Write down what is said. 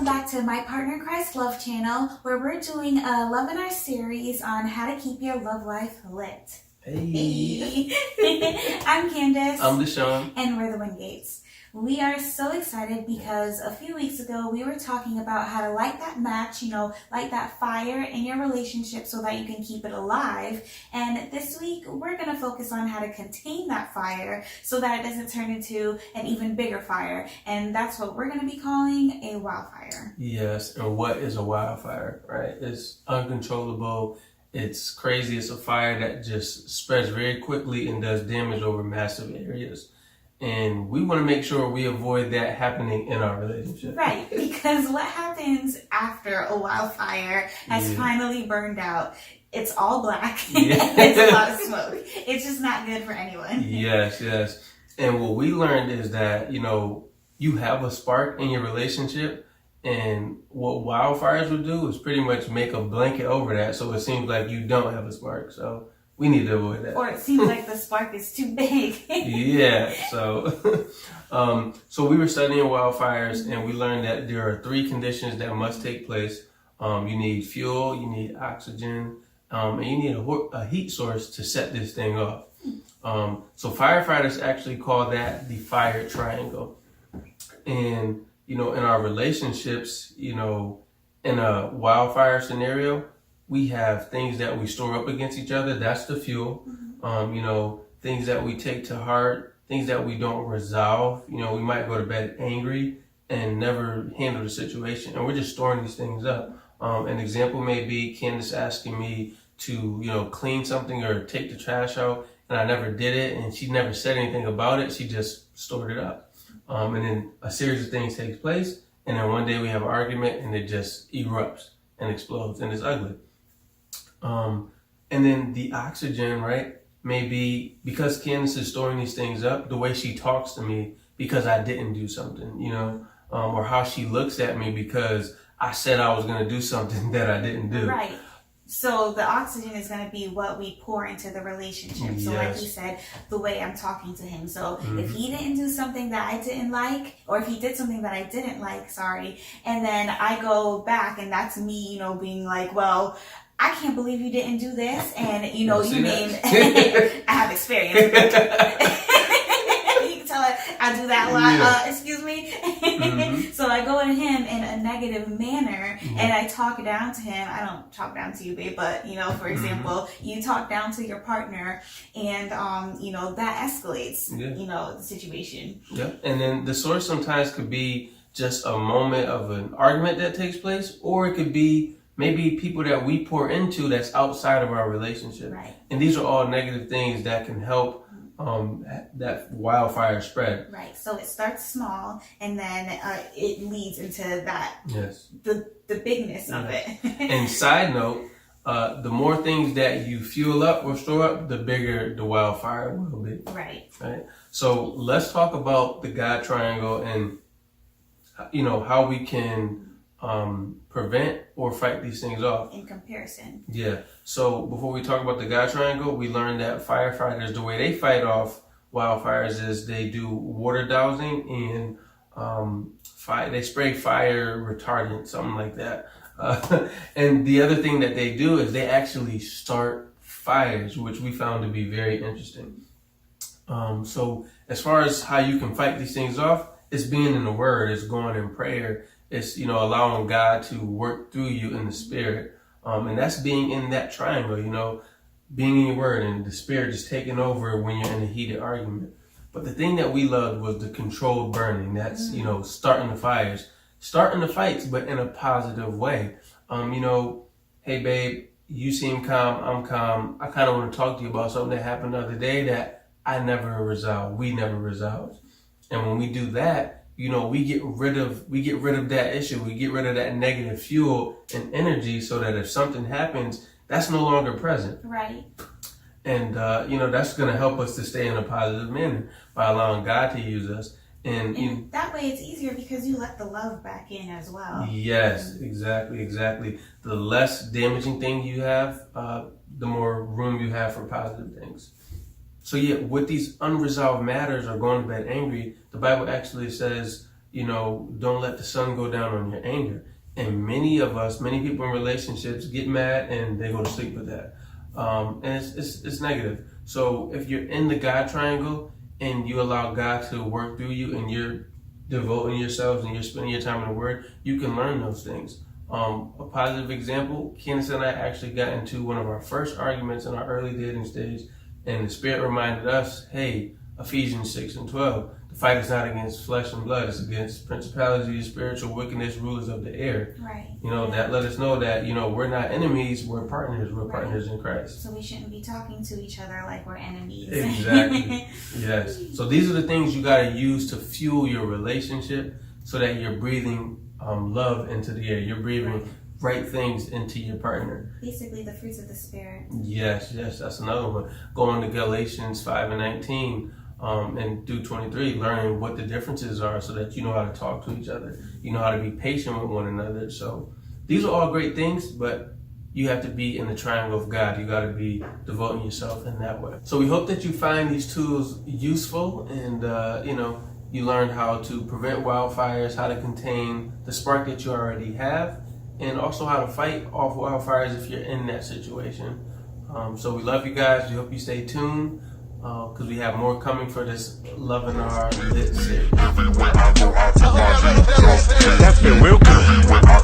back to My Partner in Christ Love channel, where we're doing a LovinOur series on how to keep your love life lit. Hey. I'm Candace. I'm Deshaun. And we're the Wingates. We are so excited because a few weeks ago we were talking about how to light that match, light that fire in your relationship so that you can keep it alive. And this week we're going to focus on how to contain that fire so that it doesn't turn into an even bigger fire. And that's what we're going to be calling a wildfire. Yes, and what is a wildfire, right? It's uncontrollable. It's crazy. It's a fire that just spreads very quickly and does damage over massive areas. And we want to make sure we avoid that happening in our relationship. Right, because what happens after a wildfire has finally burned out? It's all black. It's a lot of smoke. It's just not good for anyone. Yes. And what we learned is that, you have a spark in your relationship, and what wildfires will do is pretty much make a blanket over that, so it seems like you don't have a spark. So we need to avoid that. Or it seems like the spark is too big. So we were studying wildfires, and we learned that there are three conditions that must take place. You need fuel, you need oxygen, and you need a heat source to set this thing off. So firefighters actually call that the fire triangle. And, in our relationships, in a wildfire scenario, we have things that we store up against each other. That's the fuel. Things that we take to heart, things that we don't resolve. We might go to bed angry and never handle the situation. And we're just storing these things up. An example may be Candace asking me to, clean something or take the trash out, and I never did it, and she never said anything about it. She just stored it up. And then a series of things takes place, and then one day we have an argument, and it just erupts and explodes, and it's ugly. And then the oxygen, right, maybe because Candace is storing these things up, the way she talks to me because I didn't do something, or how she looks at me because I said I was going to do something that I didn't do. Right. So the oxygen is going to be what we pour into the relationship. So like you said, the way I'm talking to him. So if he didn't do something that I didn't like, or if he did something that I didn't like, and then I go back and that's me, being like, well, I can't believe you didn't do this. And, you mean, I have experience. You can tell I do that a lot. Excuse me. So I go at him in a negative manner and I talk down to him. I don't talk down to you, babe, but, for example, you talk down to your partner and, that escalates, the situation. Yeah. And then the source sometimes could be just a moment of an argument that takes place, or it could be maybe people that we pour into that's outside of our relationship. Right. And these are all negative things that can help that wildfire spread. Right. So it starts small and then it leads into that. Yes. The bigness of it. And side note, the more things that you fuel up or store up, the bigger the wildfire will be. Right. So let's talk about the God triangle and how we can prevent or fight these things off. In comparison. Yeah. So before we talk about the God triangle, we learned that firefighters, the way they fight off wildfires is they do water dousing and they spray fire retardant, something like that. And the other thing that they do is they actually start fires, which we found to be very interesting. So as far as how you can fight these things off, it's being in the Word, it's going in prayer. It's, allowing God to work through you in the Spirit. And that's being in that triangle, being in your Word and the Spirit just taking over when you're in a heated argument. But the thing that we loved was the controlled burning. That's, starting the fires, starting the fights, but in a positive way. Hey, babe, you seem calm, I'm calm. I kind of want to talk to you about something that happened the other day that we never resolved. And when we do that, we get rid of that issue. We get rid of that negative fuel and energy so that if something happens, that's no longer present. Right. And, that's going to help us to stay in a positive manner by allowing God to use us. And that way it's easier because you let the love back in as well. Yes, exactly. The less damaging thing you have, the more room you have for positive things. So with these unresolved matters or going to bed angry, the Bible actually says don't let the sun go down on your anger. And many people in relationships get mad and they go to sleep with that. And it's negative. So if you're in the God triangle and you allow God to work through you and you're devoting yourselves and you're spending your time in the Word, you can learn those things. A positive example, Candace and I actually got into one of our first arguments in our early dating stage, and the Spirit reminded us, hey, Ephesians 6:12, the fight is not against flesh and blood, it's against principalities, spiritual wickedness, rulers of the air. Right. That let us know that, we're not enemies, we're partners. We're partners in Christ. So we shouldn't be talking to each other like we're enemies. Exactly. Yes. So these are the things you got to use to fuel your relationship so that you're breathing love into the air. You're breathing right things into your partner. Basically the fruits of the Spirit. Yes, that's another one. Going to Galatians 5:19 and through 23, learning what the differences are so that you know how to talk to each other. You know how to be patient with one another. So these are all great things, but you have to be in the triangle of God. You got to be devoting yourself in that way. So we hope that you find these tools useful and, you learned how to prevent wildfires, how to contain the spark that you already have, and also how to fight off wildfires if you're in that situation. So we love you guys. We hope you stay tuned because we have more coming for this LovinOur Lit series. That's been real good.